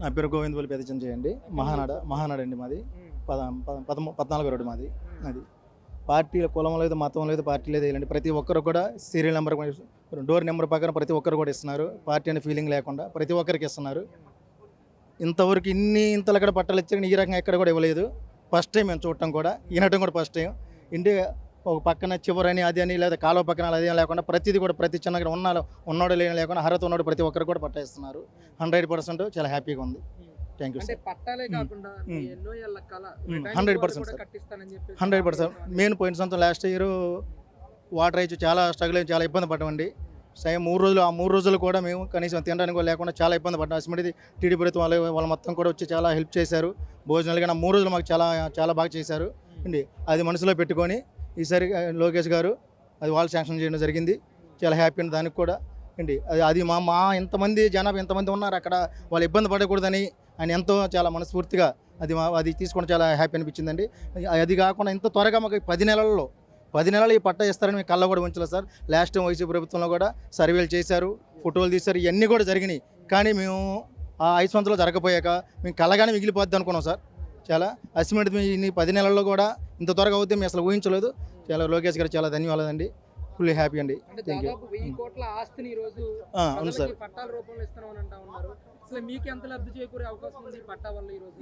నా పేరు గోవిందపల్లి పెద్దచంద్రయ్య అండి. మహానాడు అండి మాది. 14 రోడ్డు మాది. అది పార్టీల కులం లేదు, మతం లేదు, పార్టీ లేదు ఏలండి. ప్రతి ఒక్కరు కూడా సీరియల్ నెంబర్, డోర్ నెంబర్ ప్రకారం ప్రతి ఒక్కరు కూడా ఇస్తున్నారు. పార్టీ అనే ఫీలింగ్ లేకుండా ప్రతి ఒక్కరికి ఇస్తున్నారు. ఇంతవరకు ఇంతలు అక్కడ పట్టాలు ఇచ్చారు, ఈ రకంగా ఎక్కడ కూడా ఇవ్వలేదు. ఫస్ట్ టైం మేము చూడటం కూడా, వినటం కూడా ఫస్ట్ టైం. ఇంటి ఒక పక్కన చివరని అది అని లేదా కాలువ పక్కన అదేం లేకుండా ప్రతిదీ కూడా ప్రతి చిన్నగా ఉన్నాడు లేని లేకుండా అర్హత ఉన్నాడు ప్రతి ఒక్కరు కూడా పట్టా ఇస్తున్నారు. 100% చాలా హ్యాపీగా ఉంది. Thank you sir. 100% sir, 100%. Main పోయిన సంవత్సరం లాస్ట్ ఇయర్ వాటర్ అయితే చాలా స్ట్రగుల్ అయ్యి చాలా ఇబ్బంది పడ్డామండి. సేమ్ 3 రోజులు, ఆ 3 రోజులు కూడా మేము కనీసం తినడానికి కూడా లేకుండా చాలా ఇబ్బంది పడ్డాం. అసలు టీడీ ప్రభుత్వం వాళ్ళు మొత్తం కూడా వచ్చి చాలా హెల్ప్ చేశారు. భోజనాలు కానీ 3 రోజులు మాకు చాలా చాలా బాగా చేశారు అండి. అది మనసులో పెట్టుకొని ఈసారి లోకేష్ గారు అది వాళ్ళు శాంక్షన్ చేయడం జరిగింది. చాలా హ్యాపీ అండి దానికి కూడా అండి. అది మా ఎంతమంది జనాభా ఎంతమంది ఉన్నారు అక్కడ వాళ్ళు ఇబ్బంది పడకూడదని ఆయన ఎంతో చాలా మనస్ఫూర్తిగా అది తీసుకోవడం చాలా హ్యాపీ అనిపించిందండి. అది కాకుండా ఇంత త్వరగా మాకు 10 నెలలు ఈ పట్టా ఇస్తారని మేము కళ్ళ కూడా ఉంచలేదు సార్. లాస్ట్ టైం వైసీపీ ప్రభుత్వంలో కూడా సర్వేలు చేశారు, ఫోటోలు తీశారు, ఇవన్నీ కూడా జరిగినాయి. కానీ మేము ఆ 5 సంవత్సరాలు జరగపోయాక మేము కళ్ళగానే మిగిలిపోద్ది అనుకున్నాం సార్. చాలా అసిమెంట్ ఇన్ని 10 నెలల్లో కూడా ఇంత త్వరగా అవుతే మేము అసలు ఊహించలేదు. చాలా లోకేష్ గారు చాలా ధన్యవాదాలు అండి. ఫుల్ హ్యాపీ అండి. Thank you. అవును సార్.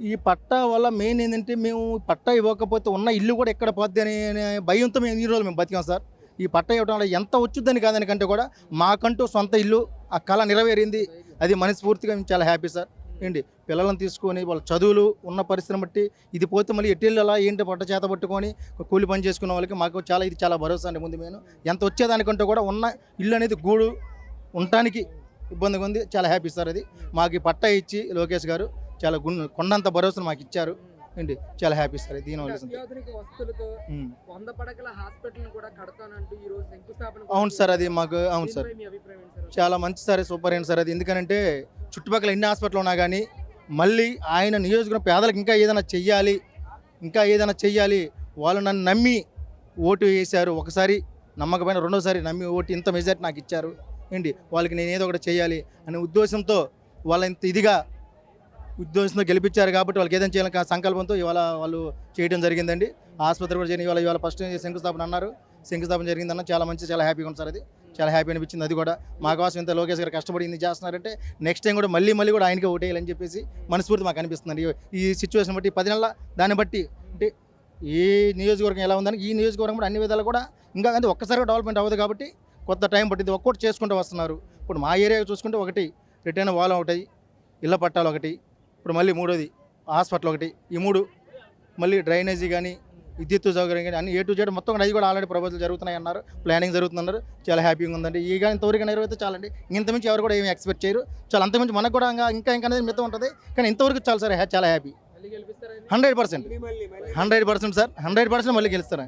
ఈ పట్టా వల్ల మెయిన్ ఏంటంటే మేము పట్టా ఇవ్వకపోతే ఉన్న ఇల్లు కూడా ఎక్కడ పోద్ది అనే భయంతో మేము ఈ రోజులు మేము బతికాం సార్. ఈ పట్టా ఇవ్వడం వల్ల ఎంత వచ్చుద్దని కాదనికంటే కూడా మాకంటూ సొంత ఇల్లు ఆ కళ నెరవేరింది. అది మనస్ఫూర్తిగా మేము చాలా హ్యాపీ సార్. ఏంటి పిల్లలను తీసుకొని వాళ్ళ చదువులు ఉన్న పరిస్థితిని బట్టి ఇది పోతే మళ్ళీ ఎట్టిళ్ళలా ఏంటి పట్ట చేత పట్టుకొని కూలి పని చేసుకున్న వాళ్ళకి మాకు ఇది చాలా భరోసా అండి. ముందు మేము ఎంత వచ్చేదానికంటే కూడా ఉన్న ఇల్లు అనేది గూడు ఉండటానికి ఇబ్బందిగా ఉంది. చాలా హ్యాపీ సార్. అది మాకు ఈ పట్టా ఇచ్చి లోకేష్ గారు చాలా కొండంత భరోసాను మాకు ఇచ్చారు ఏంటి. చాలా హ్యాపీ సార్. దీనివల్ల అవును సార్. అది మాకు అవును సార్ చాలా మంచి సార్, సూపర్ ఏంటి సార్. అది ఎందుకనంటే చుట్టుపక్కల ఎన్ని హాస్పిటల్ ఉన్నా కానీ మళ్ళీ ఆయన నియోజకవర్గం పేదలకు ఇంకా ఏదైనా చెయ్యాలి వాళ్ళు నన్ను నమ్మి ఓటు వేశారు. ఒకసారి నమ్మకపోయినా రెండోసారి నమ్మి ఓటు ఇంత మెజార్టీ నాకు ఇచ్చారు ఏంటి. వాళ్ళకి నేను ఏదో ఒకటి చేయాలి అనే ఉద్దేశంతో వాళ్ళ ఇంత ఉద్దేశంతో గెలిపించారు కాబట్టి వాళ్ళకి ఏదైనా చేయాలని సంకల్పంతో ఇవాళ వాళ్ళు చేయడం జరిగిందండి. ఆసుపత్రి కూడా చేయని ఇవాళ ఫస్ట్ శంకుస్థాపన అన్నారు. శంకుస్థాపన జరిగిందన్న చాలా మంచి, చాలా హ్యాపీగా ఉంది సార్. అది చాలా హ్యాపీ అనిపించింది. అది కూడా మా కోసం ఇంత లోకేష్ గారు కష్టపడి ఇంత చేస్తున్నారంటే నెక్స్ట్ టైం కూడా మళ్ళీ కూడా ఆయనకే ఓటేయాలని చెప్పేసి మనస్ఫూర్తి మాకు అనిపిస్తుంది. ఈ సిచ్యువేషన్ బట్టి 10 నెలల దాన్ని బట్టి అంటే ఏ నియోజకవర్గం ఎలా ఉందని ఈ నియోజకవర్గం కూడా అన్ని విధాలు కూడా ఇంకా అంటే ఒక్కసారిగా డెవలప్మెంట్ అవ్వదు కాబట్టి కొత్త టైం పట్టింది. ఒక్కొక్కటి చేసుకుంటూ వస్తున్నారు. ఇప్పుడు మా ఏరియా చూసుకుంటే ఒకటి రిటైన్ వాల్ ఒకటి, ఇళ్ల పట్టాలు ఒకటి, ఇప్పుడు మళ్ళీ 3వది హాస్పిటల్ ఒకటి, ఈ 3 మళ్ళీ డ్రైనేజీ కానీ విద్యుత్ సౌకర్యం కానీ అన్ని A to Z మొత్తం అది కూడా ఆల్రెడీ ప్రపోజల్ జరుగుతున్నాయి అన్నారు, ప్లానింగ్ జరుగుతుందన్నారు. చాలా హ్యాపీగా ఉందండి. ఈ కానీ ఇంతవరకు నెరవేరితే చాలండి. ఇంతమించి ఎవరు కూడా ఏమి ఎక్స్పెక్ట్ చేయరు. చాలా అంతమించి మనకు కూడా ఇంకా అనేది మిగతా ఉంటుంది. కానీ ఇంతవరకు చాలు సార్, చాలా హ్యాపీ. 100% సార్, 100% సార్, 100% మళ్ళీ గెలుస్తారు.